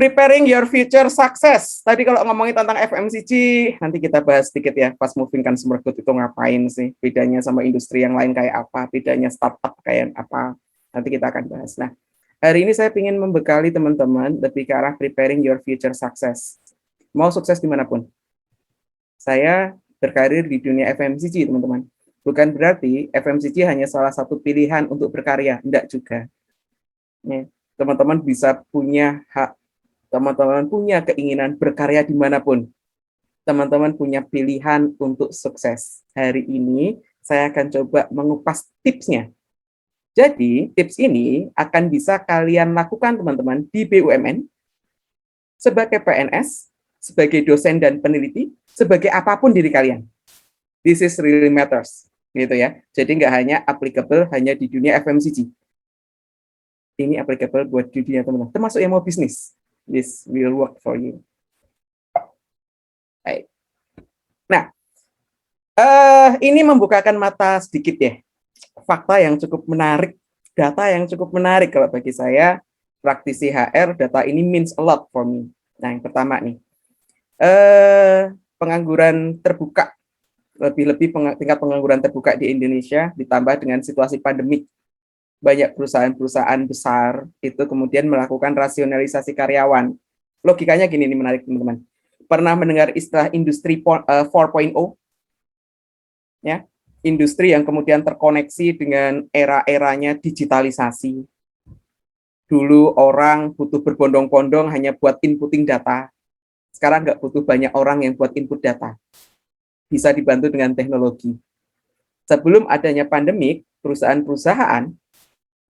Preparing your future success. Tadi kalau ngomongin tentang FMCG, nanti kita bahas sedikit ya, pas moving consumer good itu ngapain sih, bedanya sama industri yang lain kayak apa, bedanya startup kayak apa, nanti kita akan bahas. Nah, hari ini saya ingin membekali teman-teman lebih ke arah preparing your future success. Mau sukses dimanapun. Saya berkarir di dunia FMCG, teman-teman. Bukan berarti FMCG hanya salah satu pilihan untuk berkarya, enggak juga. Teman-teman bisa punya hak, teman-teman punya keinginan berkarya dimanapun. Teman-teman punya pilihan untuk sukses. Hari ini saya akan coba mengupas tipsnya. Jadi, tips ini akan bisa kalian lakukan teman-teman di BUMN, sebagai PNS, sebagai dosen dan peneliti, sebagai apapun diri kalian. This is really matters, gitu ya. Jadi nggak hanya applicable hanya di dunia FMCG. Ini applicable buat di dunia teman-teman, termasuk yang mau bisnis. This will work for you. Baik. Nah, ini membukakan mata sedikit ya. Fakta yang cukup menarik, data yang cukup menarik kalau bagi saya, praktisi HR, data ini means a lot for me. Nah, yang pertama nih, pengangguran terbuka, lebih-lebih tingkat pengangguran terbuka di Indonesia, ditambah dengan situasi pandemik. Banyak perusahaan-perusahaan besar itu kemudian melakukan rasionalisasi karyawan. Logikanya gini, ini menarik teman-teman. Pernah mendengar istilah industri 4.0? Ya, industri yang kemudian terkoneksi dengan era-eranya digitalisasi. Dulu orang butuh berbondong-bondong hanya buat inputting data. Sekarang nggak butuh banyak orang yang buat input data. Bisa dibantu dengan teknologi. Sebelum adanya pandemik, perusahaan-perusahaan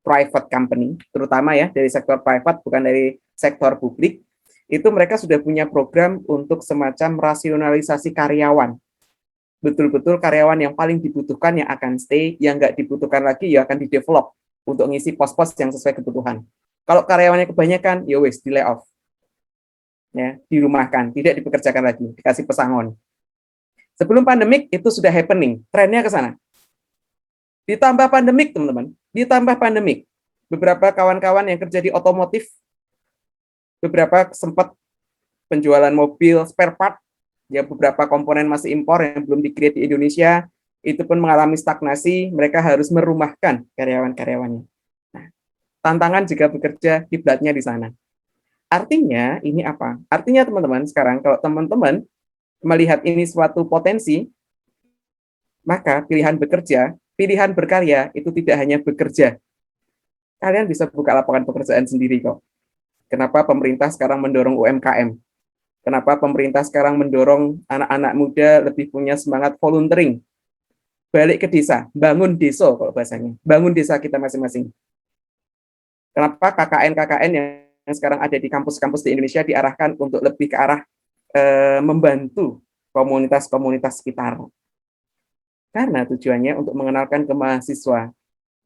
private company, terutama ya dari sektor private, bukan dari sektor publik, itu mereka sudah punya program untuk semacam rasionalisasi karyawan. Betul-betul karyawan yang paling dibutuhkan yang akan stay, yang nggak dibutuhkan lagi ya akan di-develop untuk ngisi pos-pos yang sesuai kebutuhan. Kalau karyawannya kebanyakan, ya wes, di layoff. Ya, dirumahkan, tidak dipekerjakan lagi, dikasih pesangon. Sebelum pandemik itu sudah happening, trennya ke sana. Ditambah pandemik, teman-teman, ditambah pandemik. Beberapa kawan-kawan yang kerja di otomotif, beberapa sempat penjualan mobil spare part, ya beberapa komponen masih impor yang belum di-create di Indonesia, itu pun mengalami stagnasi, mereka harus merumahkan karyawan-karyawannya. Nah, tantangan jika bekerja kiblatnya di sana. Artinya, ini apa? Artinya teman-teman, sekarang kalau teman-teman melihat ini suatu potensi, maka pilihan bekerja, pilihan berkarya itu tidak hanya bekerja. Kalian bisa buka lapangan pekerjaan sendiri kok. Kenapa pemerintah sekarang mendorong UMKM? Kenapa pemerintah sekarang mendorong anak-anak muda lebih punya semangat volunteering? Balik ke desa, bangun desa kalau bahasanya. Bangun desa kita masing-masing. Kenapa KKN-KKN yang sekarang ada di kampus-kampus di Indonesia diarahkan untuk lebih ke arah membantu komunitas-komunitas sekitar? Karena tujuannya untuk mengenalkan ke mahasiswa.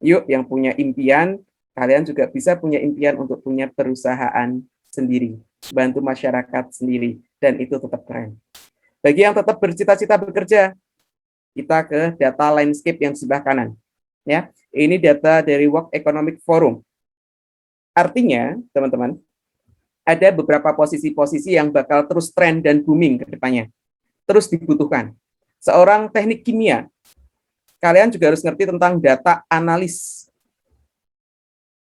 Yuk yang punya impian, kalian juga bisa punya impian untuk punya perusahaan sendiri, bantu masyarakat sendiri, dan itu tetap keren. Bagi yang tetap bercita-cita bekerja, kita ke data landscape yang sebelah kanan. Ya, ini data dari World Economic Forum. Artinya, teman-teman, ada beberapa posisi-posisi yang bakal terus tren dan booming ke depannya. Terus dibutuhkan. Seorang teknik kimia, kalian juga harus ngerti tentang data analis,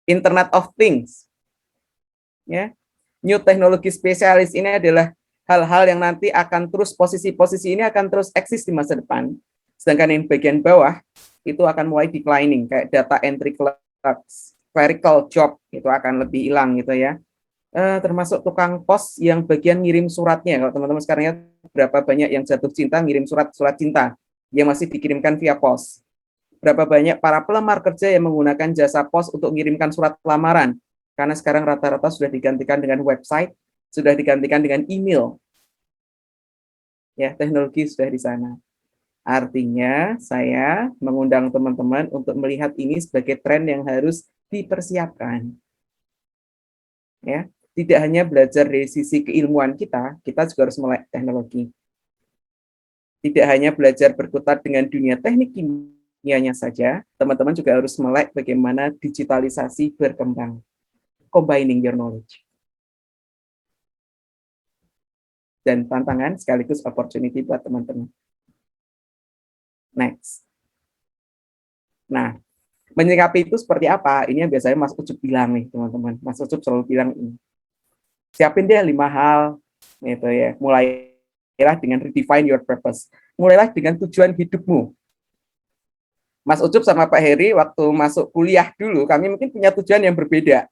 Internet of Things. Ya, new teknologi spesialis ini adalah hal-hal yang nanti akan terus, posisi-posisi ini akan terus eksis di masa depan. Sedangkan yang bagian bawah itu akan mulai declining, kayak data entry clerks, clerical job itu akan lebih hilang gitu ya. Termasuk tukang pos yang bagian ngirim suratnya. Kalau teman-teman sekarang ya berapa banyak yang jatuh cinta ngirim surat cinta yang masih dikirimkan via pos. Berapa banyak para pelamar kerja yang menggunakan jasa pos untuk mengirimkan surat lamaran. Karena sekarang rata-rata sudah digantikan dengan website, sudah digantikan dengan email. Ya, teknologi sudah di sana. Artinya, saya mengundang teman-teman untuk melihat ini sebagai tren yang harus dipersiapkan. Ya, tidak hanya belajar dari sisi keilmuan kita juga harus melek teknologi. Tidak hanya belajar berkutat dengan dunia teknik kimianya saja, teman-teman juga harus melek bagaimana digitalisasi berkembang. Combining your knowledge. dan tantangan sekaligus opportunity buat teman-teman. Next. Nah, menyikapi itu seperti apa? Ini yang biasanya Mas Ucup bilang nih, teman-teman. Mas Ucup selalu bilang ini. Siapin deh 5 hal, gitu ya. Mulailah dengan redefine your purpose. Mulailah dengan tujuan hidupmu. Mas Ucup sama Pak Heri waktu masuk kuliah dulu, kami mungkin punya tujuan yang berbeda,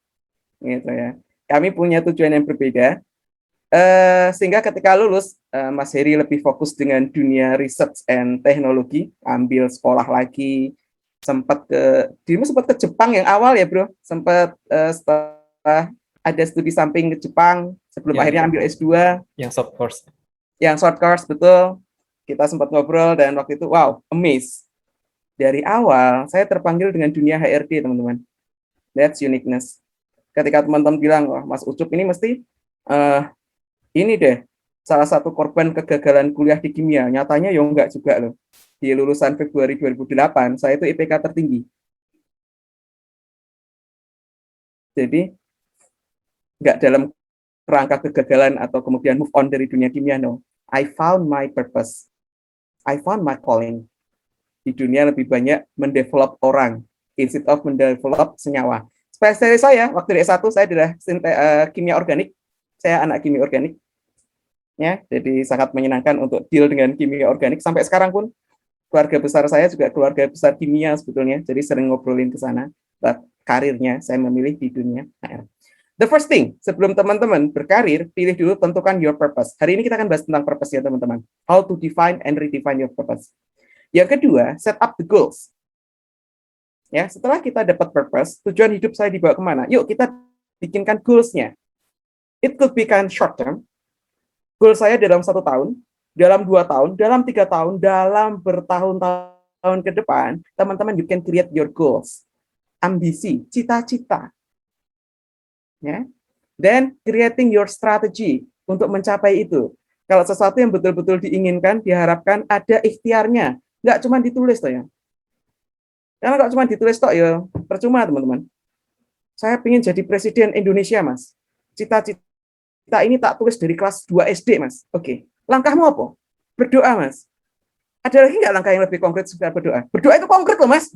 gitu ya. Kami punya tujuan yang berbeda, sehingga ketika lulus, Mas Heri lebih fokus dengan dunia research and teknologi, ambil sekolah lagi, sempat ke Jepang yang awal ya bro, sempat setelah ada studi samping ke Jepang, sebelum akhirnya ambil S2. Yang short course. Yang short course, betul. Kita sempat ngobrol dan waktu itu, wow, amazed. Dari awal, saya terpanggil dengan dunia HRD, teman-teman. That's uniqueness. Ketika teman-teman bilang, wah, Mas Ucup ini mesti ini deh, salah satu korban kegagalan kuliah di kimia. Nyatanya ya enggak juga loh. Di lulusan Februari 2008, saya itu IPK tertinggi. Jadi, enggak dalam rangka kegagalan atau kemudian move on dari dunia kimia, no. I found my purpose. I found my calling. Di dunia lebih banyak mendevelop orang instead of mendevelop senyawa. Spesialis saya waktu di S1 saya adalah kimia organik. Saya anak kimia organik. Ya, jadi sangat menyenangkan untuk deal dengan kimia organik sampai sekarang pun. Keluarga besar saya juga keluarga besar kimia sebetulnya. Jadi sering ngobrolin ke sana. But karirnya saya memilih di dunia HR. The first thing, sebelum teman-teman berkarir, pilih dulu tentukan your purpose. Hari ini kita akan bahas tentang purpose ya teman-teman. How to define and redefine your purpose. Yang kedua, set up the goals. Ya, setelah kita dapat purpose, tujuan hidup saya dibawa kemana? Yuk kita bikinkan goals-nya. It could be kind short term. Goal saya dalam 1 tahun, dalam 2 tahun, dalam 3 tahun, dalam bertahun-tahun ke depan, teman-teman you can create your goals. Ambisi, cita-cita. Ya. Then creating your strategy untuk mencapai itu. Kalau sesuatu yang betul-betul diinginkan, diharapkan ada ikhtiarnya. Nggak cuma ditulis toh ya. Karena kalau cuma ditulis toh ya percuma teman-teman. Saya ingin jadi presiden Indonesia mas. Cita-cita ini tak tulis dari kelas 2 SD mas. Oke. Langkahmu apa? Berdoa mas. Ada lagi nggak langkah yang lebih konkret sekedar berdoa? Berdoa itu konkret loh mas.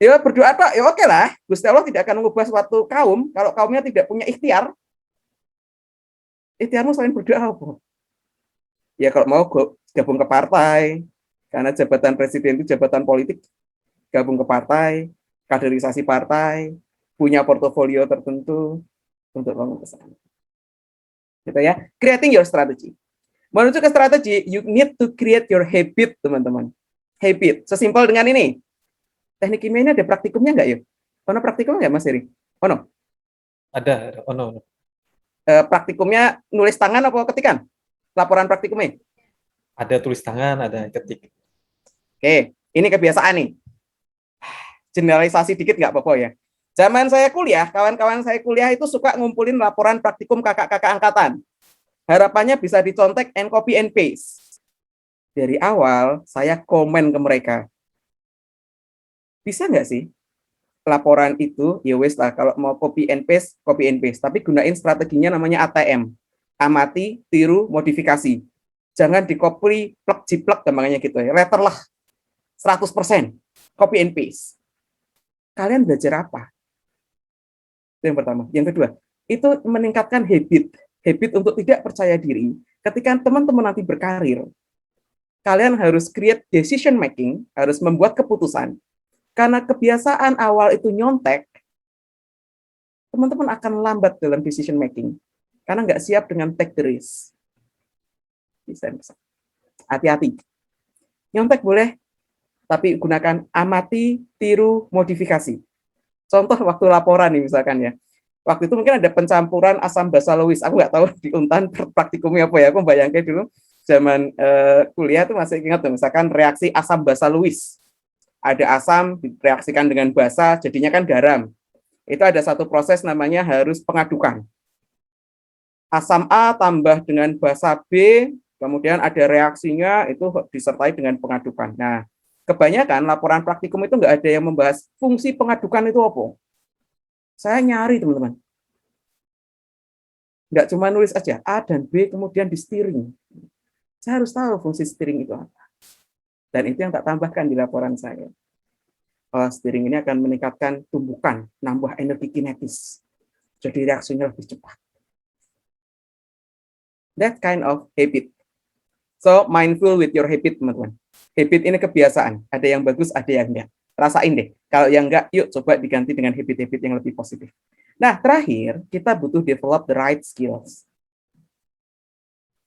Ya berdoa toh ya oke lah. Gusti Allah tidak akan mengubah suatu kaum kalau kaumnya tidak punya ikhtiar. Ikhtiarmu selain berdoa apa? Ya kalau mau gabung ke partai. Karena jabatan presiden itu jabatan politik, gabung ke partai, kaderisasi partai, punya portofolio tertentu untuk bangun ke sana. Gitu ya. Creating your strategy. Menuju ke strategi, you need to create your habit, teman-teman. Habit. Sesimpel dengan ini. Teknik kimia ini ada praktikumnya nggak ya? Ono praktikumnya nggak, Mas Heri? Ono? Ada. Ono. Praktikumnya nulis tangan apa ketikan? Laporan praktikumnya? Ada tulis tangan, ada ketik. Oke, ini kebiasaan nih. Generalisasi dikit nggak apa-apa ya. Zaman saya kuliah, kawan-kawan saya kuliah itu suka ngumpulin laporan praktikum kakak-kakak angkatan. Harapannya bisa dicontek and copy and paste. Dari awal, saya komen ke mereka. Bisa nggak sih laporan itu, ya wes lah, kalau mau copy and paste. Tapi gunain strateginya namanya ATM. Amati, tiru, modifikasi. Jangan di copy, plug, jiplek, gampangnya gitu ya. Letter lah. 100% copy and paste. Kalian belajar apa? Itu yang pertama. Yang kedua, itu meningkatkan habit untuk tidak percaya diri. Ketika teman-teman nanti berkarir, kalian harus create decision making, harus membuat keputusan. Karena kebiasaan awal itu nyontek, teman-teman akan lambat dalam decision making. Karena nggak siap dengan take the risk. Hati-hati. Nyontek boleh, tapi gunakan amati, tiru, modifikasi. Contoh waktu laporan nih misalkan ya. Waktu itu mungkin ada pencampuran asam basa Lewis. Aku nggak tahu di Untan praktikumnya apa ya. Aku bayangkan dulu zaman kuliah tuh masih ingat tuh. Misalkan reaksi asam basa Lewis. Ada asam direaksikan dengan basa, jadinya kan garam. Itu ada satu proses namanya harus pengadukan. Asam A tambah dengan basa B, kemudian ada reaksinya itu disertai dengan pengadukan. Nah, kebanyakan laporan praktikum itu nggak ada yang membahas fungsi pengadukan itu apa. Saya nyari, teman-teman. Nggak cuma nulis aja, A dan B kemudian di steering. Saya harus tahu fungsi steering itu apa. Dan itu yang tak tambahkan di laporan saya. Steering ini akan meningkatkan tumbukan, nambah energi kinetis. Jadi reaksinya lebih cepat. That kind of habit. So, mindful with your habit, teman-teman. Habit ini kebiasaan. Ada yang bagus, ada yang enggak. Rasain deh. Kalau yang enggak, yuk coba diganti dengan habit-habit yang lebih positif. Nah, terakhir, kita butuh develop the right skills.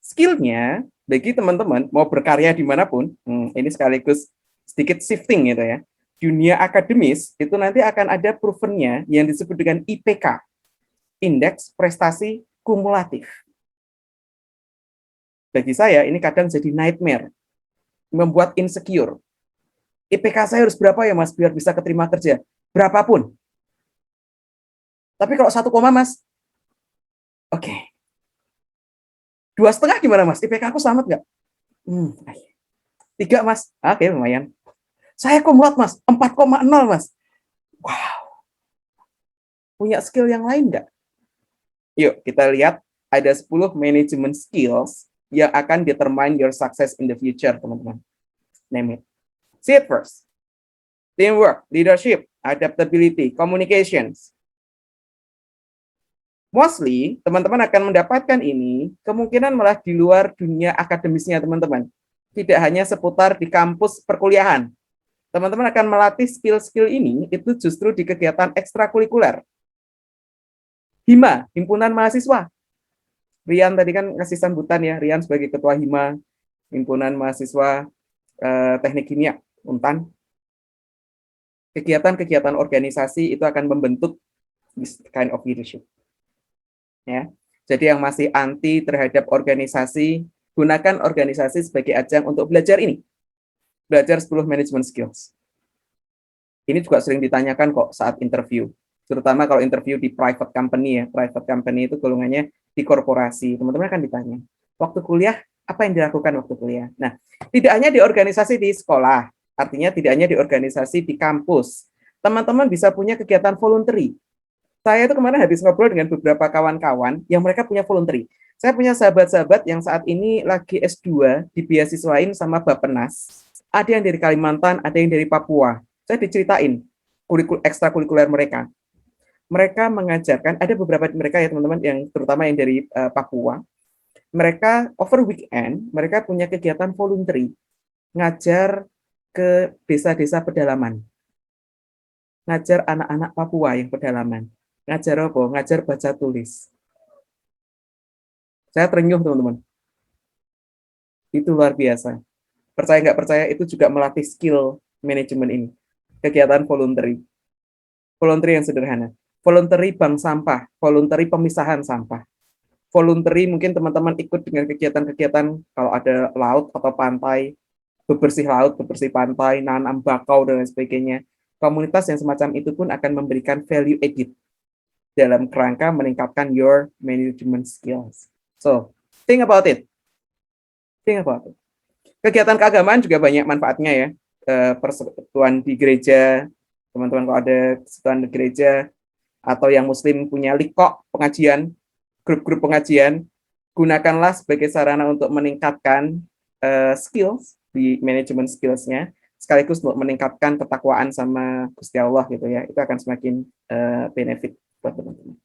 Skillnya, bagi teman-teman, mau berkarya dimanapun, ini sekaligus sedikit shifting gitu ya. Dunia akademis, itu nanti akan ada provennya yang disebut dengan IPK. Indeks Prestasi Kumulatif. Bagi saya, ini kadang jadi nightmare. Membuat insecure. IPK saya harus berapa ya mas, biar bisa keterima kerja? Berapapun. Tapi kalau 1 koma mas, oke. 2,5 gimana mas? IPK aku selamat nggak? 3 mas, oke lumayan. Saya kumlot mas, 4,0 mas. Wow. Punya skill yang lain nggak? Yuk kita lihat ada 10 management skills yang akan determine your success in the future, teman-teman. Name it. See it first. Teamwork, leadership, adaptability, communications. Mostly, teman-teman akan mendapatkan ini kemungkinan malah di luar dunia akademisnya, teman-teman. Tidak hanya seputar di kampus perkuliahan. Teman-teman akan melatih skill-skill ini itu justru di kegiatan ekstrakurikuler. HIMA, Himpunan Mahasiswa. Rian tadi kan kasih sambutan ya, Rian sebagai Ketua HIMA, Himpunan Mahasiswa Teknik Kimia, UNTAN. Kegiatan-kegiatan organisasi itu akan membentuk this kind of leadership. Ya. Jadi yang masih anti terhadap organisasi, gunakan organisasi sebagai ajang untuk belajar ini. Belajar 10 management skills. Ini juga sering ditanyakan kok saat interview. Terutama kalau interview di private company ya. Private company itu golongannya di korporasi. Teman-teman akan ditanya, waktu kuliah, apa yang dilakukan waktu kuliah? Nah, tidak hanya di organisasi di sekolah. Artinya tidak hanya di organisasi di kampus. Teman-teman bisa punya kegiatan voluntary. Saya itu kemarin habis ngobrol dengan beberapa kawan-kawan yang mereka punya voluntary. Saya punya sahabat-sahabat yang saat ini lagi S2 dibeasiswain sama Bappenas. Ada yang dari Kalimantan, ada yang dari Papua. Saya diceritain ekstrakurikuler mereka. Mereka mengajarkan, ada beberapa mereka ya teman-teman, yang terutama yang dari Papua. Mereka over weekend, mereka punya kegiatan voluntary. Ngajar ke desa-desa pedalaman. Ngajar anak-anak Papua yang pedalaman. Ngajar apa? Ngajar baca tulis. Saya terenyuh teman-teman. Itu luar biasa. Percaya nggak percaya, itu juga melatih skill manajemen ini. Kegiatan voluntary. Voluntary yang sederhana. Voluntary bank sampah. Voluntary pemisahan sampah. Voluntary mungkin teman-teman ikut dengan kegiatan-kegiatan kalau ada laut atau pantai, bebersih laut, bebersih pantai, nanam bakau, dan lain sebagainya. Komunitas yang semacam itu pun akan memberikan value added dalam kerangka meningkatkan your management skills. So, think about it. Think about it. Kegiatan keagamaan juga banyak manfaatnya ya. Persekutuan di gereja, teman-teman kalau ada persekutuan di gereja, atau yang muslim punya likok pengajian, grup-grup pengajian, gunakanlah sebagai sarana untuk meningkatkan skills di manajemen skills-nya, sekaligus untuk meningkatkan ketakwaan sama Gusti Allah gitu ya. Itu akan semakin benefit buat teman-teman.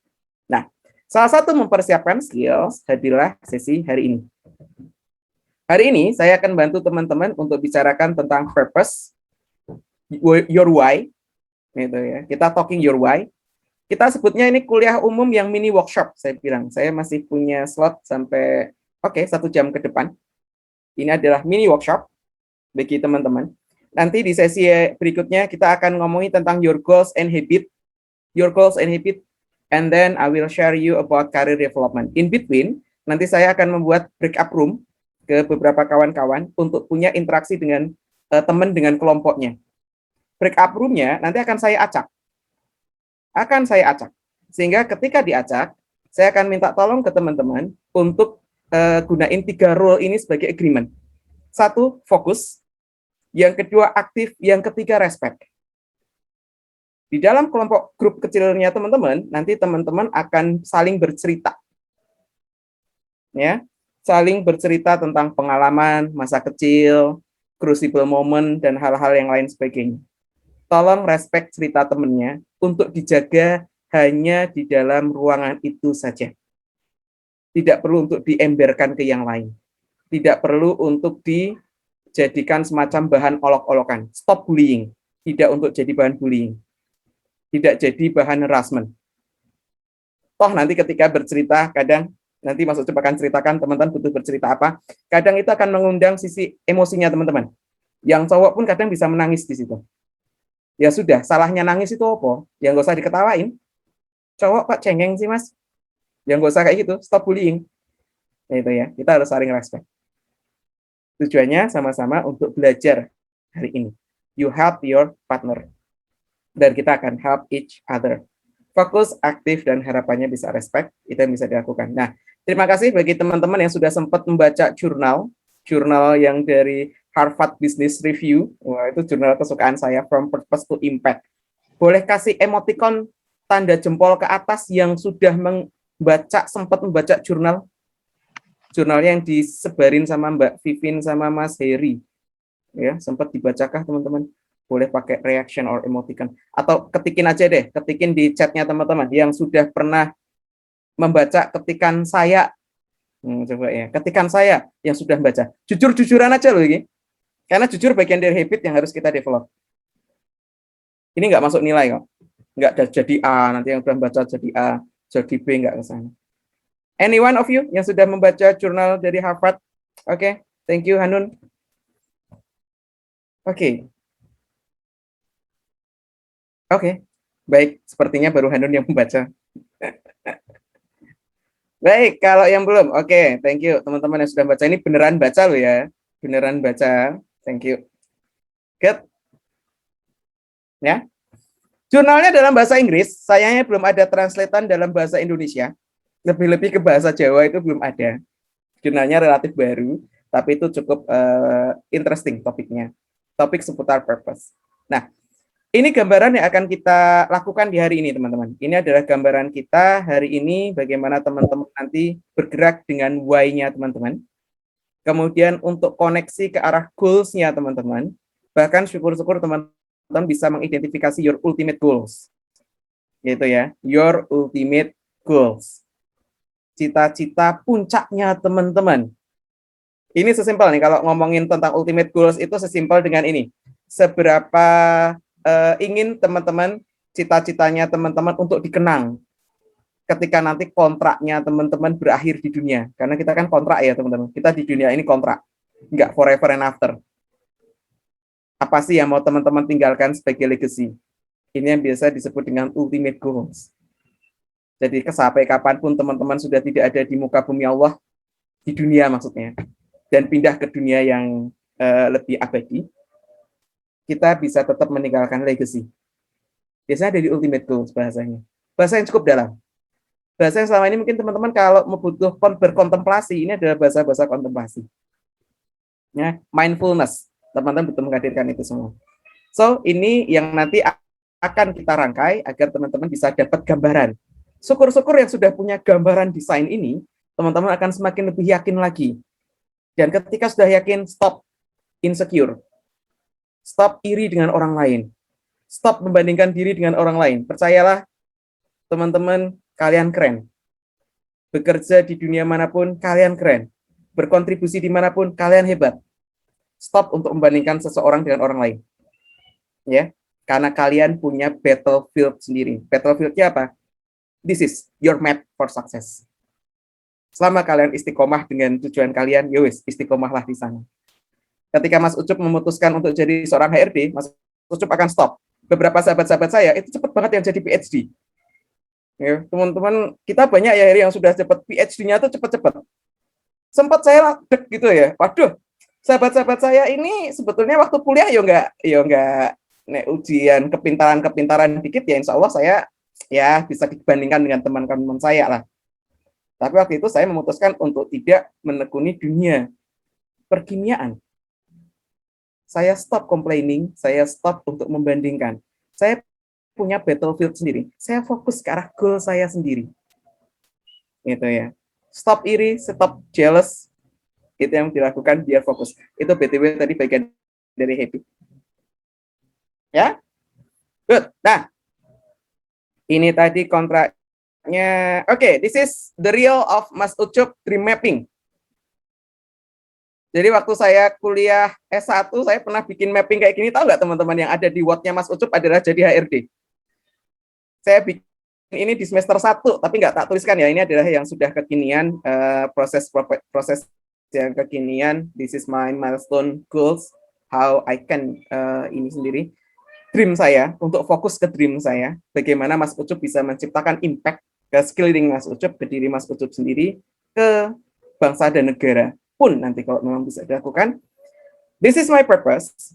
Nah, salah satu mempersiapkan skills hadirlah sesi hari ini. Hari ini saya akan bantu teman-teman untuk bicarakan tentang purpose, your why, gitu ya. Kita talking your why. Kita sebutnya ini kuliah umum yang mini workshop. Saya bilang, saya masih punya slot sampai 1 jam ke depan. Ini adalah mini workshop bagi teman-teman. Nanti di sesi berikutnya kita akan ngomongin tentang your goals and habit, and then I will share you about career development. In between, nanti saya akan membuat break up room ke beberapa kawan-kawan untuk punya interaksi dengan teman dengan kelompoknya. Break up room-nya nanti akan saya acak. Sehingga ketika diacak, saya akan minta tolong ke teman-teman untuk gunain 3 role ini sebagai agreement. 1, fokus. Yang kedua, aktif. Yang ketiga, respect. Di dalam kelompok grup kecilnya teman-teman, nanti teman-teman akan saling bercerita. ya. Saling bercerita tentang pengalaman, masa kecil, crucible moment, dan hal-hal yang lain sebagainya. Tolong respect cerita temennya untuk dijaga hanya di dalam ruangan itu saja. Tidak perlu untuk diemberkan ke yang lain. Tidak perlu untuk dijadikan semacam bahan olok-olokan. Stop bullying. Tidak untuk jadi bahan bullying. Tidak jadi bahan harassment. Toh nanti ketika bercerita, kadang nanti Mas Ucup akan ceritakan teman-teman butuh bercerita apa. Kadang itu akan mengundang sisi emosinya teman-teman. Yang cowok pun kadang bisa menangis di situ. Ya sudah, salahnya nangis itu apa? Ya nggak usah diketawain. Cowok kok cengeng sih mas? Ya nggak usah kayak gitu, stop bullying. Ya, itu ya, kita harus saling respect. Tujuannya sama-sama untuk belajar hari ini. You help your partner. Dan kita akan help each other. Fokus, aktif, dan harapannya bisa respect, itu yang bisa dilakukan. Nah, terima kasih bagi teman-teman yang sudah sempat membaca jurnal yang dari Harvard Business Review. Wah, itu jurnal kesukaan saya, From Purpose to Impact. Boleh kasih emoticon tanda jempol ke atas yang sudah sempat membaca jurnalnya yang disebarin sama Mbak Vivin sama Mas Heri. Ya, sempat dibacakah teman-teman? Boleh pakai reaction or emoticon. Atau ketikin aja deh, ketikin di chatnya teman-teman yang sudah pernah membaca ketikan saya. Coba ya, ketikan saya yang sudah membaca. Jujur-jujuran aja loh ini. Karena jujur bagian dari habit yang harus kita develop. Ini nggak masuk nilai kok. Nggak jadi A, nanti yang sudah membaca jadi A, jadi B, nggak ke sana. Any one of you yang sudah membaca jurnal dari Harvard? Oke, thank you Hanun. Oke, baik. Sepertinya baru Hanun yang membaca. Baik, kalau yang belum, oke, thank you teman-teman yang sudah baca. Ini beneran baca loh ya, beneran baca. Thank you. Good. Ya. Jurnalnya dalam bahasa Inggris, sayangnya belum ada translatean dalam bahasa Indonesia. Lebih-lebih ke bahasa Jawa itu belum ada. Jurnalnya relatif baru, tapi itu cukup interesting topiknya. Topik seputar purpose. Nah, ini gambaran yang akan kita lakukan di hari ini, teman-teman. Ini adalah gambaran kita hari ini, bagaimana teman-teman nanti bergerak dengan why-nya, teman-teman. Kemudian untuk koneksi ke arah goals-nya, teman-teman. Bahkan syukur-syukur teman-teman bisa mengidentifikasi your ultimate goals. Yaitu ya, your ultimate goals. Cita-cita puncaknya, teman-teman. Ini sesimpel nih, kalau ngomongin tentang ultimate goals itu sesimpel dengan ini. Seberapa ingin teman-teman, cita-citanya teman-teman untuk dikenang ketika nanti kontraknya teman-teman berakhir di dunia. Karena kita kan kontrak ya teman-teman. Kita di dunia ini kontrak, nggak forever and after. Apa sih yang mau teman-teman tinggalkan sebagai legacy? Ini yang biasa disebut dengan ultimate goals. Jadi sampai kapanpun teman-teman sudah tidak ada di muka bumi Allah, di dunia maksudnya, dan pindah ke dunia yang lebih abadi, kita bisa tetap meninggalkan legacy. Biasanya dari ultimate goals bahasanya. Bahasa yang cukup dalam. Bahasa yang selama ini mungkin teman-teman kalau membutuhkan berkontemplasi, ini adalah bahasa-bahasa kontemplasi. Ya, mindfulness. Teman-teman betul menghadirkan itu semua. So, ini yang nanti akan kita rangkai agar teman-teman bisa dapat gambaran. Syukur-syukur yang sudah punya gambaran desain ini, teman-teman akan semakin lebih yakin lagi. Dan ketika sudah yakin, stop insecure. Stop iri dengan orang lain. Stop membandingkan diri dengan orang lain. Percayalah, teman-teman, kalian keren. Bekerja di dunia manapun, kalian keren. Berkontribusi dimanapun, kalian hebat. Stop untuk membandingkan seseorang dengan orang lain. Ya, karena kalian punya battlefield sendiri. Battlefieldnya apa? This is your map for success. Selama kalian istiqomah dengan tujuan kalian, yowis, istiqomahlah di sana. Ketika Mas Ucup memutuskan untuk jadi seorang HRD, Mas Ucup akan stop. Beberapa sahabat-sahabat saya itu cepat banget yang jadi PhD. Ya, teman-teman, kita banyak ya yang sudah cepat PhD-nya tuh cepat-cepat. Sempat saya deg gitu ya. Waduh, sahabat-sahabat saya ini sebetulnya waktu kuliah ya enggak nek ujian kepintaran dikit ya insya Allah saya ya bisa dibandingkan dengan teman-teman saya lah. Tapi waktu itu saya memutuskan untuk tidak menekuni dunia perkimiaan. Saya stop complaining, saya stop untuk membandingkan. Saya punya battlefield sendiri. Saya fokus ke arah goal saya sendiri. Gitu ya. Stop iri, stop jealous. Itu yang dilakukan biar fokus. Itu BTW tadi bagian dari happy. Ya, good. Nah, ini tadi kontraknya. Oke, this is the real of Mas Ucup dream mapping. Jadi waktu saya kuliah S1, saya pernah bikin mapping kayak gini. Tahu nggak teman-teman, yang ada di Word-nya Mas Ucup adalah jadi HRD. Saya bikin ini di semester 1, tapi nggak tak tuliskan ya. Ini adalah yang sudah kekinian, proses yang kekinian. This is my milestone goals, how I can ini sendiri. Dream saya, untuk fokus ke dream saya, bagaimana Mas Ucup bisa menciptakan impact ke sekeliling Mas Ucup, ke diri Mas Ucup sendiri, ke bangsa dan negara pun nanti kalau memang bisa dilakukan. This is my purpose,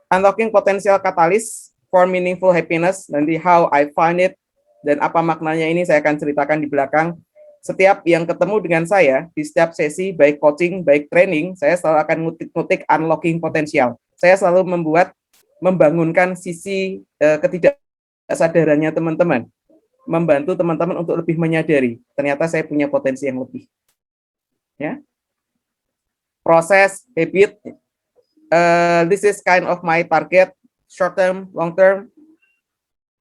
unlocking potential catalyst for meaningful happiness. Nanti how I find it dan apa maknanya ini saya akan ceritakan di belakang. Setiap yang ketemu dengan saya di setiap sesi, baik coaching, baik training, saya selalu akan ngutik unlocking potensial. Saya selalu membangunkan sisi ketidaksadarannya teman-teman, membantu teman-teman untuk lebih menyadari ternyata saya punya potensi yang lebih. Ya, proses habit. This is kind of my target, short term, long term.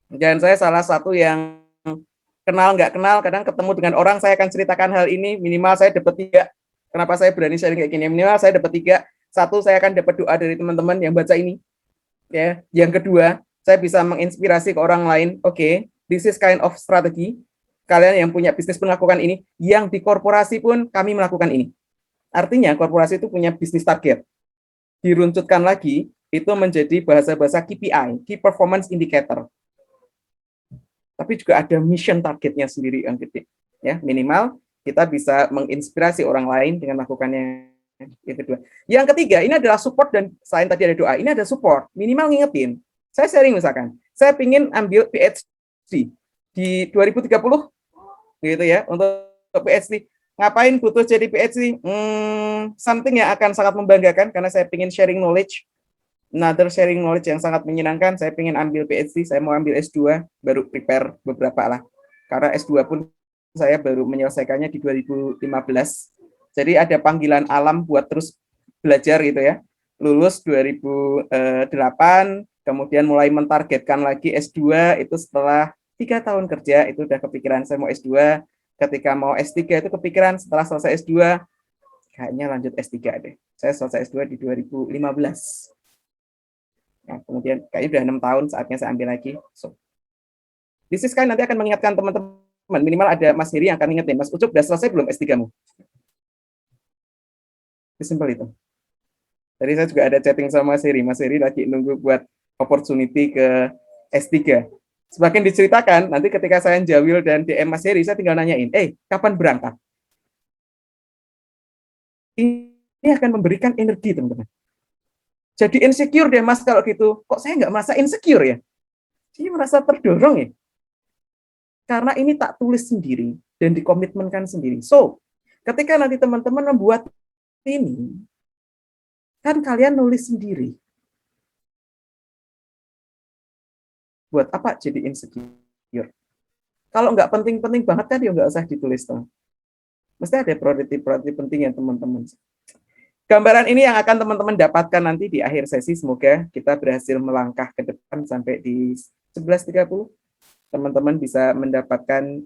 Dan saya salah satu yang kenal nggak kenal, kadang ketemu dengan orang, saya akan ceritakan hal ini, minimal saya dapat 3. Kenapa saya berani sharing kayak gini? Minimal saya dapat 3. 1, saya akan dapat doa dari teman-teman yang baca ini. Ya, yang kedua, saya bisa menginspirasi ke orang lain. Oke, this is kind of strategi. Kalian yang punya bisnis pun melakukan ini, yang di korporasi pun kami melakukan ini. Artinya korporasi itu punya bisnis target. Diruncutkan lagi, itu menjadi bahasa-bahasa KPI, Key Performance Indicator. Tapi juga ada mission targetnya sendiri yang gede. Ya, minimal kita bisa menginspirasi orang lain dengan melakukannya. Yang kedua. Yang ketiga, ini adalah support, dan selain tadi ada doa, ini ada support. Minimal ngingetin. Saya sharing misalkan, saya ingin ambil PhD di 2030, gitu ya, untuk PhD. Ngapain butuh jadi PhD? Something yang akan sangat membanggakan, karena saya ingin sharing knowledge. Another sharing knowledge yang sangat menyenangkan. Saya ingin ambil PhD, saya mau ambil S2, baru prepare beberapa lah. Karena S2 pun saya baru menyelesaikannya di 2015. Jadi ada panggilan alam buat terus belajar gitu ya. Lulus 2008, kemudian mulai mentargetkan lagi S2, itu setelah 3 tahun kerja, itu udah kepikiran saya mau S2. Ketika mau S3 itu kepikiran setelah selesai S2, kayaknya lanjut S3 deh. Saya selesai S2 di 2015. Nah, kemudian kayaknya udah 6 tahun, saatnya saya ambil lagi. So, this is kan nanti akan mengingatkan teman-teman, minimal ada Mas Heri yang akan ingetin, Mas Ucup udah selesai belum S3-mu? Simpel itu. Tadi saya juga ada chatting sama Mas Heri lagi nunggu buat opportunity ke S3. Semakin diceritakan, nanti ketika saya jawil dan DM Mas Heri, saya tinggal nanyain, kapan berangkat? Ini akan memberikan energi, teman-teman. Jadi insecure deh, Mas, kalau gitu. Kok saya nggak merasa insecure ya? Jadi merasa terdorong ya. Karena ini tak tulis sendiri dan dikomitmenkan sendiri. So, ketika nanti teman-teman membuat ini, kan kalian nulis sendiri. Buat apa jadi insecure? Kalau nggak penting-penting banget kan ya nggak usah ditulis toh. Mesti ada priority penting ya teman-teman. Gambaran ini yang akan teman-teman dapatkan nanti di akhir sesi. Semoga kita berhasil melangkah ke depan sampai di 11.30. Teman-teman bisa mendapatkan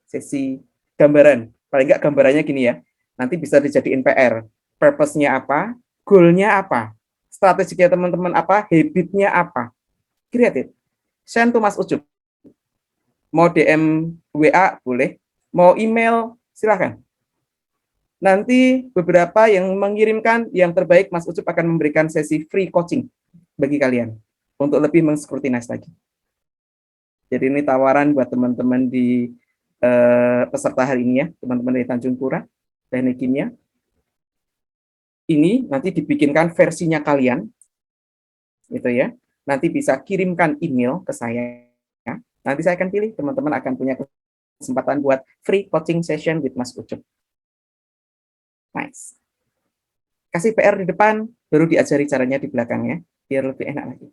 sesi gambaran. Paling nggak gambarannya gini ya. Nanti bisa dijadiin PR. Purpose-nya apa? Goal-nya apa? Strateginya teman-teman apa? Habit-nya apa? Create it. Send to Mas Ucup. Mau DM WA boleh, mau email silakan. Nanti beberapa yang mengirimkan yang terbaik, Mas Ucup akan memberikan sesi free coaching bagi kalian untuk lebih menscrutinize lagi. Jadi ini tawaran buat teman-teman di peserta hari ini ya, teman-teman dari Tanjung Pura, Teknik Kimia. Ini nanti dibikinkan versinya kalian, gitu ya. Nanti bisa kirimkan email ke saya. Nanti saya akan pilih, teman-teman akan punya kesempatan buat free coaching session with Mas Ucup. Nice. Kasih PR di depan, baru diajari caranya di belakangnya, biar lebih enak lagi.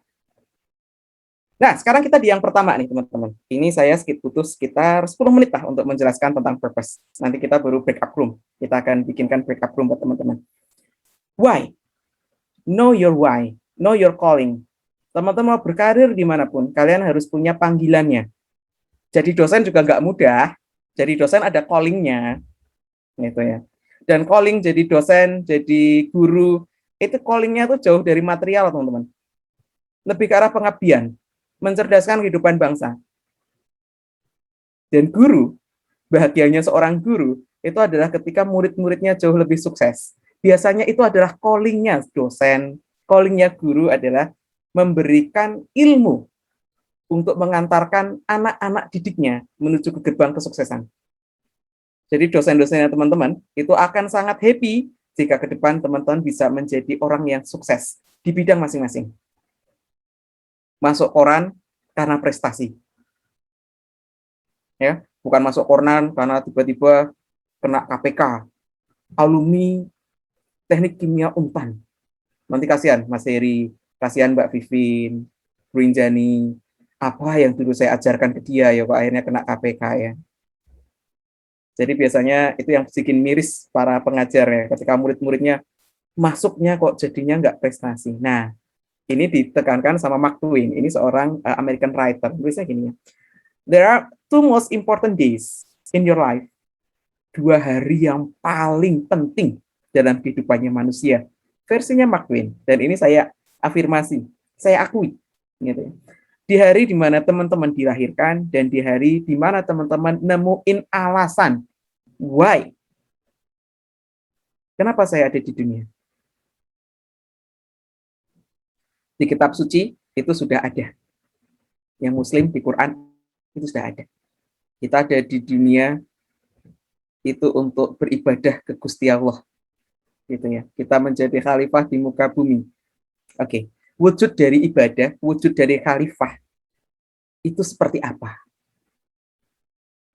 Nah, sekarang kita di yang pertama nih, teman-teman. Ini saya butuh sekitar 10 menit lah untuk menjelaskan tentang purpose. Nanti kita baru break up room. Kita akan bikinkan break up room buat teman-teman. Why? Know your why. Know your calling. Teman-teman mau berkarir dimanapun, kalian harus punya panggilannya. Jadi dosen juga nggak mudah. Jadi dosen ada callingnya, gitu ya. Dan calling jadi dosen, jadi guru, itu callingnya tuh jauh dari material, teman-teman. Lebih ke arah pengabdian, mencerdaskan kehidupan bangsa. Dan guru, bahagianya seorang guru, itu adalah ketika murid-muridnya jauh lebih sukses. Biasanya itu adalah callingnya dosen, callingnya guru adalah memberikan ilmu untuk mengantarkan anak-anak didiknya menuju ke gerbang kesuksesan. Jadi dosen-dosennya teman-teman itu akan sangat happy jika ke depan teman-teman bisa menjadi orang yang sukses di bidang masing-masing. Masuk koran karena prestasi. Ya, bukan masuk koran karena tiba-tiba kena KPK. Alumni Teknik Kimia Unpan. Nanti kasihan Mas Heri, kasihan Mbak Vivin, Bu Injani, apa yang dulu saya ajarkan ke dia ya kok akhirnya kena KPK ya. Jadi biasanya itu yang bikin miris para pengajar ya, ketika murid-muridnya masuknya kok jadinya nggak prestasi. Nah, ini ditekankan sama Mark Twain, ini seorang American writer. Tulisnya gini ya, there are two most important days in your life. Dua hari yang paling penting dalam kehidupannya manusia. Versinya Mark Twain. Dan ini saya afirmasi, saya akui. Gitu ya. Di hari di mana teman-teman dilahirkan dan di hari di mana teman-teman nemuin alasan why. Kenapa saya ada di dunia? Di kitab suci itu sudah ada. Yang Muslim di Quran itu sudah ada. Kita ada di dunia itu untuk beribadah ke Gusti Allah. Gitu ya. Kita menjadi khalifah di muka bumi. Oke. Wujud dari ibadah, wujud dari khalifah itu seperti apa?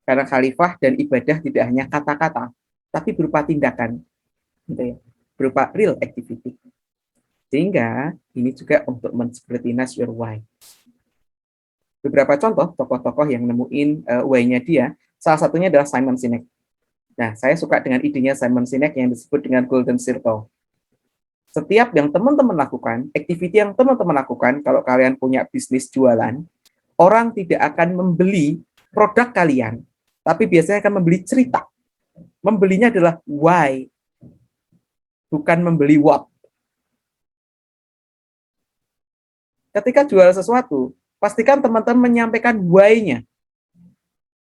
Karena khalifah dan ibadah tidak hanya kata-kata, tapi berupa tindakan, gitu ya, berupa real activity. Sehingga ini juga untuk men-scrutinize your why. Beberapa contoh tokoh-tokoh yang nemuin why-nya dia, salah satunya adalah Simon Sinek. Nah, saya suka dengan idenya Simon Sinek yang disebut dengan Golden Circle. Setiap yang teman-teman lakukan, activity yang teman-teman lakukan, kalau kalian punya bisnis jualan, orang tidak akan membeli produk kalian, tapi biasanya akan membeli cerita. Membelinya adalah why, bukan membeli what. Ketika jual sesuatu, pastikan teman-teman menyampaikan why-nya.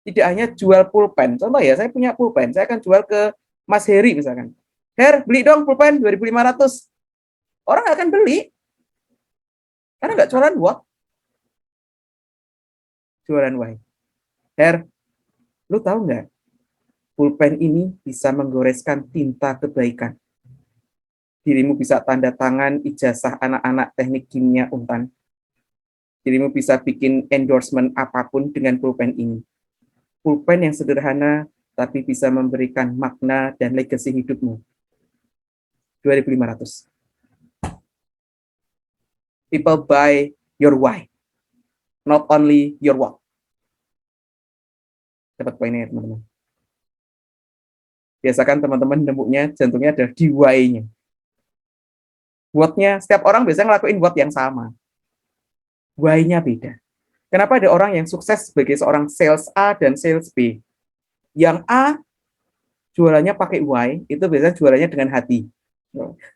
Tidak hanya jual pulpen. Contoh ya, saya punya pulpen, saya akan jual ke Mas Heri misalkan. Her, beli dong pulpen 2.500. Orang nggak akan beli. Karena nggak jualan what. Jualan why. Her, lu tahu nggak? Pulpen ini bisa menggoreskan tinta kebaikan. Dirimu bisa tanda tangan ijazah anak-anak teknik kimia Untan. Dirimu bisa bikin endorsement apapun dengan pulpen ini. Pulpen yang sederhana, tapi bisa memberikan makna dan legacy hidupmu. 2.500. People buy your why, not only your what. Dapat poinnya teman-teman. Biasakan teman-teman nemunya jantungnya ada di why-nya. What-nya, setiap orang biasanya ngelakuin what yang sama. Why-nya beda. Kenapa ada orang yang sukses sebagai seorang sales A dan sales B? Yang A jualannya pakai why, itu biasanya jualannya dengan hati.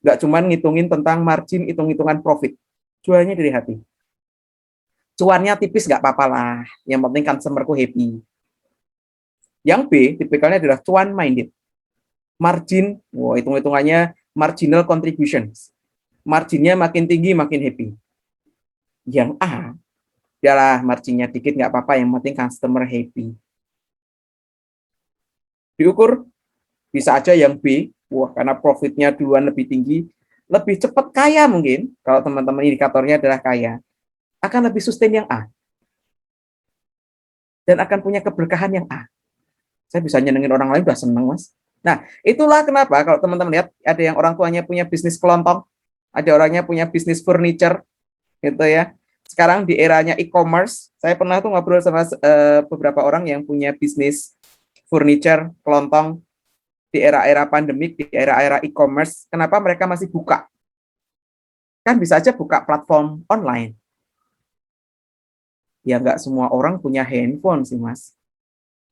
Nggak cuma ngitungin tentang margin, hitung-hitungan profit. Jualannya dari hati. Cuannya tipis nggak apa-apa lah. Yang penting customer-ku happy. Yang B, tipikalnya adalah cuan minded. Margin, hitung-hitungannya marginal contributions. Marginnya makin tinggi, makin happy. Yang A, yalah marginnya dikit nggak apa-apa, yang penting customer happy. Diukur, bisa aja yang B, karena profitnya duluan lebih tinggi, lebih cepat kaya mungkin, kalau teman-teman indikatornya adalah kaya, akan lebih sustain yang A. Dan akan punya keberkahan yang A. Saya bisa nyenengin orang lain, udah seneng, Mas. Nah, itulah kenapa kalau teman-teman lihat, ada yang orang tuanya punya bisnis kelontong, ada orangnya punya bisnis furniture, gitu ya. sekarang di eranya e-commerce, saya pernah tuh ngobrol sama beberapa orang yang punya bisnis furniture, kelontong, di era-era pandemik, di era-era e-commerce, kenapa mereka masih buka? Kan bisa aja buka platform online. Ya nggak semua orang punya handphone sih, Mas.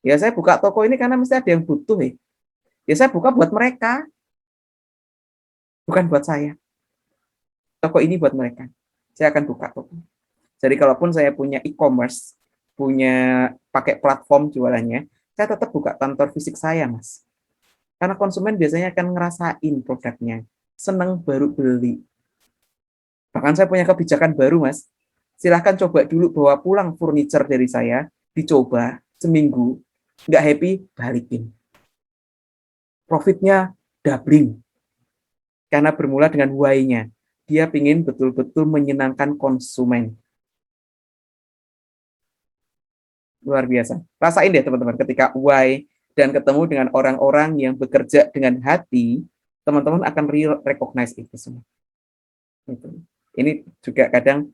Ya saya buka toko ini karena mesti ada yang butuh ya. Ya saya buka buat mereka, bukan buat saya. Toko ini buat mereka. Saya akan buka toko. Jadi kalaupun saya punya e-commerce, punya pakai platform jualannya, saya tetap buka kantor fisik saya, Mas. Karena konsumen biasanya akan ngerasain produknya, seneng baru beli. Bahkan saya punya kebijakan baru, Mas. Silahkan coba dulu bawa pulang furniture dari saya, dicoba seminggu, nggak happy, balikin. Profitnya doubling. Karena bermula dengan why-nya. Dia ingin betul-betul menyenangkan konsumen. Luar biasa. Rasain deh teman-teman, ketika why dan ketemu dengan orang-orang yang bekerja dengan hati, teman-teman akan real recognize itu semua. Ini juga kadang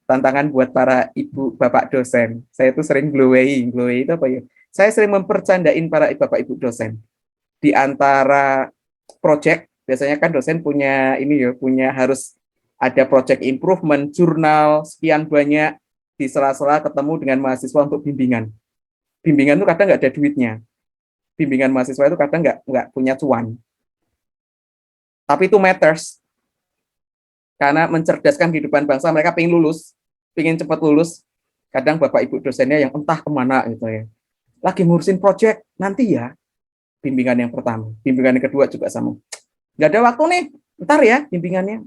tantangan buat para ibu bapak dosen. Saya tuh sering gloway itu apa ya? Saya sering mempercandain para bapak ibu dosen. Di antara project, biasanya kan dosen punya ini ya, punya harus ada project improvement, jurnal sekian banyak, di sela-sela ketemu dengan mahasiswa untuk bimbingan. Bimbingan itu kadang nggak ada duitnya. Bimbingan mahasiswa itu kadang nggak punya cuan. Tapi itu matters. Karena mencerdaskan kehidupan bangsa, mereka pengen lulus, pengen cepat lulus. Kadang bapak ibu dosennya yang entah kemana gitu ya. Lagi ngurusin project, nanti ya bimbingan yang pertama. Bimbingan yang kedua juga sama. Nggak ada waktu nih, ntar ya bimbingannya.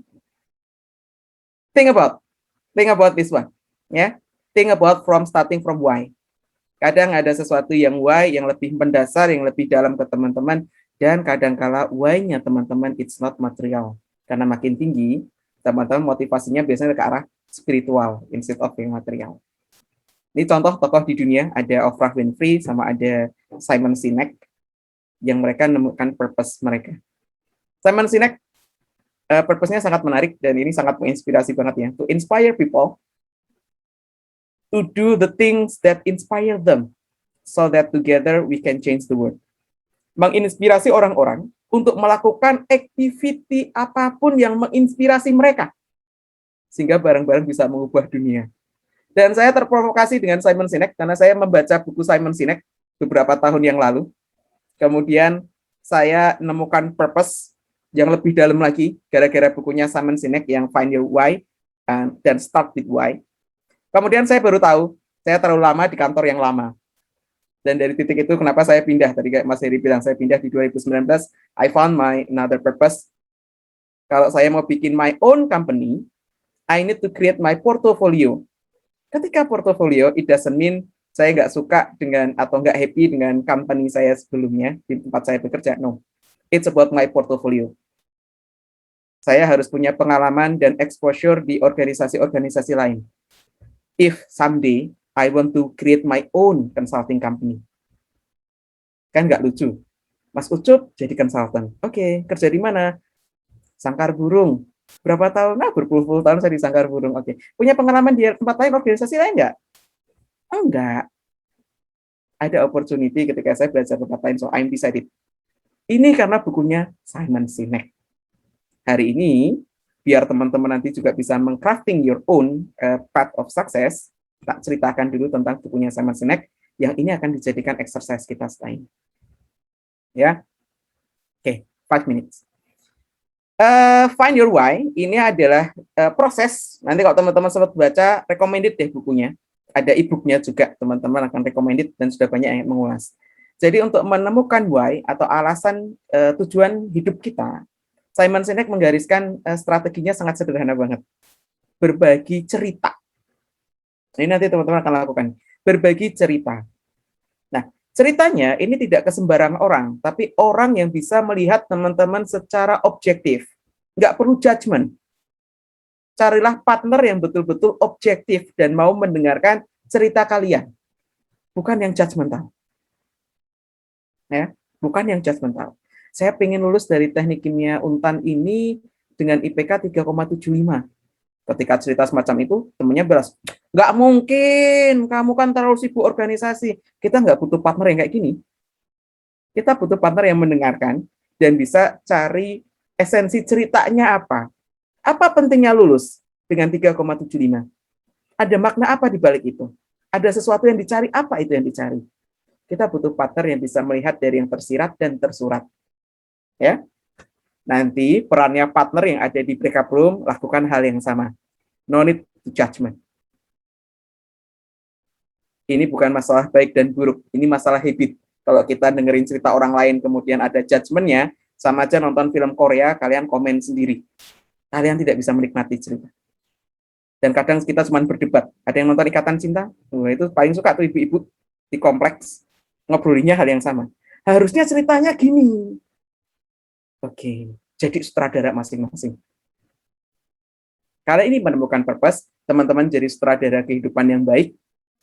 Think about this one. Ya, think about starting from why. Kadang ada sesuatu yang why, yang lebih mendasar, yang lebih dalam ke teman-teman, dan kadangkala why-nya teman-teman it's not material. Karena makin tinggi, teman-teman motivasinya biasanya ke arah spiritual instead of yang material. Ini contoh tokoh di dunia, ada Oprah Winfrey sama ada Simon Sinek, yang mereka menemukan purpose mereka. Simon Sinek, purpose-nya sangat menarik, dan ini sangat menginspirasi banget ya. To inspire people, to do the things that inspire them, so that together we can change the world. Menginspirasi orang-orang untuk melakukan activity apapun yang menginspirasi mereka, sehingga bareng-bareng bisa mengubah dunia. Dan saya terprovokasi dengan Simon Sinek, karena saya membaca buku Simon Sinek beberapa tahun yang lalu. Kemudian saya menemukan purpose yang lebih dalam lagi, gara-gara bukunya Simon Sinek yang Find Your Why, dan Start with Why. Kemudian saya baru tahu, saya terlalu lama di kantor yang lama. Dan dari titik itu kenapa saya pindah, tadi kayak Mas Heri bilang, saya pindah di 2019, I found my another purpose. Kalau saya mau bikin my own company, I need to create my portfolio. Ketika portfolio, it doesn't mean saya nggak suka dengan atau nggak happy dengan company saya sebelumnya, di tempat saya bekerja, no. It's about my portfolio. Saya harus punya pengalaman dan exposure di organisasi-organisasi lain. If someday I want to create my own consulting company. Kan nggak lucu. Mas Ucup jadi konsultan. Oke, kerja di mana? Sangkar Burung. Berapa tahun? Nah, berpuluh-puluh tahun saya di Sangkar Burung. Oke. Punya pengalaman di tempat lain, organisasi lain nggak? Enggak. Ada opportunity ketika saya belajar tempat lain, so I'm decided. Ini karena bukunya Simon Sinek. Hari ini, biar teman-teman nanti juga bisa meng-crafting your own path of success, tak ceritakan dulu tentang bukunya Simon Sinek, yang ini akan dijadikan exercise kita setelah ini. Ya, oke, 5 minutes. Find Your Why, ini adalah proses, nanti kalau teman-teman sempat baca, recommended deh bukunya. Ada e-booknya juga, teman-teman akan recommended, dan sudah banyak yang mengulas. Jadi untuk menemukan why, atau alasan tujuan hidup kita, Simon Sinek menggariskan strateginya sangat sederhana banget. Berbagi cerita. Ini nanti teman-teman akan lakukan. Berbagi cerita. Nah, ceritanya ini tidak ke sembarang orang, tapi orang yang bisa melihat teman-teman secara objektif. Nggak perlu judgement. Carilah partner yang betul-betul objektif dan mau mendengarkan cerita kalian. Bukan yang judgmental. Ya, bukan yang judgmental. Saya pengen lulus dari teknik kimia Untan ini dengan IPK 3,75. Ketika cerita semacam itu, temennya balas, nggak mungkin, kamu kan terlalu sibuk organisasi. Kita nggak butuh partner yang kayak gini. Kita butuh partner yang mendengarkan dan bisa cari esensi ceritanya apa. Apa pentingnya lulus dengan 3,75? Ada makna apa di balik itu? Ada sesuatu yang dicari, apa itu yang dicari? Kita butuh partner yang bisa melihat dari yang tersirat dan tersurat. Ya, nanti perannya partner yang ada di breakup room lakukan hal yang sama. No need to judgment. Ini bukan masalah baik dan buruk, ini masalah habit. Kalau kita dengerin cerita orang lain kemudian ada judgment-nya, sama aja nonton film Korea, kalian komen sendiri. Kalian tidak bisa menikmati cerita. Dan kadang kita cuma berdebat. Ada yang nonton Ikatan Cinta? Itu paling suka tuh ibu-ibu di kompleks ngobrolinnya hal yang sama. Harusnya ceritanya gini. Oke, jadi sutradara masing-masing. Kalau ini menemukan purpose, teman-teman jadi sutradara kehidupan yang baik.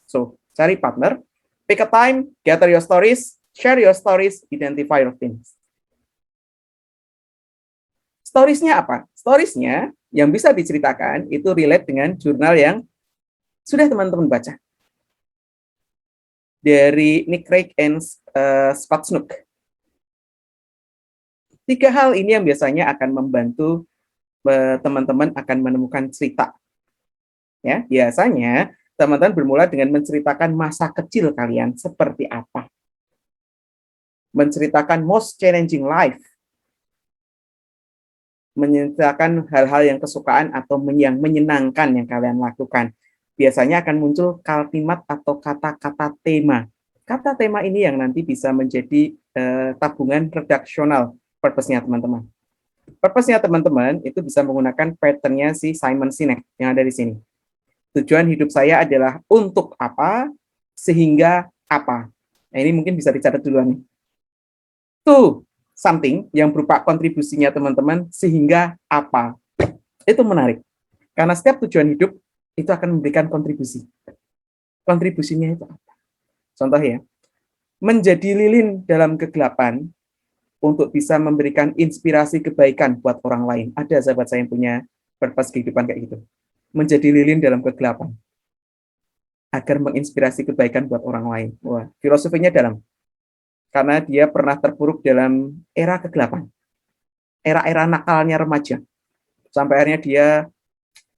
So, cari partner, pick a time, gather your stories, share your stories, identify your themes. Storiesnya apa? Storiesnya yang bisa diceritakan itu relate dengan jurnal yang sudah teman-teman baca. Dari Nick Craig and Scott Snook. 3 hal ini yang biasanya akan membantu teman-teman akan menemukan cerita. Ya, biasanya teman-teman bermula dengan menceritakan masa kecil kalian seperti apa. Menceritakan most challenging life. Menceritakan hal-hal yang kesukaan atau yang menyenangkan yang kalian lakukan. Biasanya akan muncul kalimat atau kata-kata tema. Kata tema ini yang nanti bisa menjadi tabungan redaksional purpose-nya teman-teman. Purpose-nya teman-teman itu bisa menggunakan pattern-nya si Simon Sinek yang ada di sini. Tujuan hidup saya adalah untuk apa, sehingga apa. Nah, ini mungkin bisa dicatat duluan nih. To something yang berupa kontribusinya teman-teman, sehingga apa. Itu menarik. Karena setiap tujuan hidup itu akan memberikan kontribusi. Kontribusinya itu apa? Contoh ya, menjadi lilin dalam kegelapan untuk bisa memberikan inspirasi kebaikan buat orang lain. Ada sahabat saya yang punya purpose kehidupan kayak gitu. Menjadi lilin dalam kegelapan. Agar menginspirasi kebaikan buat orang lain. Wah, filosofinya dalam. Karena dia pernah terpuruk dalam era kegelapan. Era-era nakalnya remaja. Sampai akhirnya dia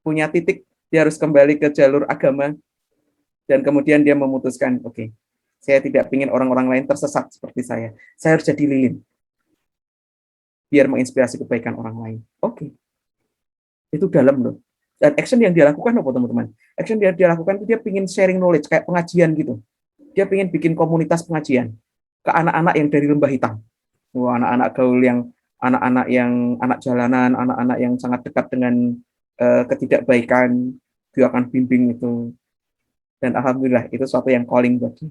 punya titik, dia harus kembali ke jalur agama. Dan kemudian dia memutuskan, oke, saya tidak ingin orang-orang lain tersesat seperti saya. Saya harus jadi lilin. Biar menginspirasi kebaikan orang lain. Oke. Itu dalam loh. Dan action yang dia lakukan apa teman-teman? Action yang dia lakukan itu dia ingin sharing knowledge, kayak pengajian gitu. Dia ingin bikin komunitas pengajian ke anak-anak yang dari lembah hitam. Wah, anak-anak gaul yang anak jalanan, anak-anak yang sangat dekat dengan ketidakbaikan, dia akan bimbing itu. Dan alhamdulillah itu suatu yang calling buat dia.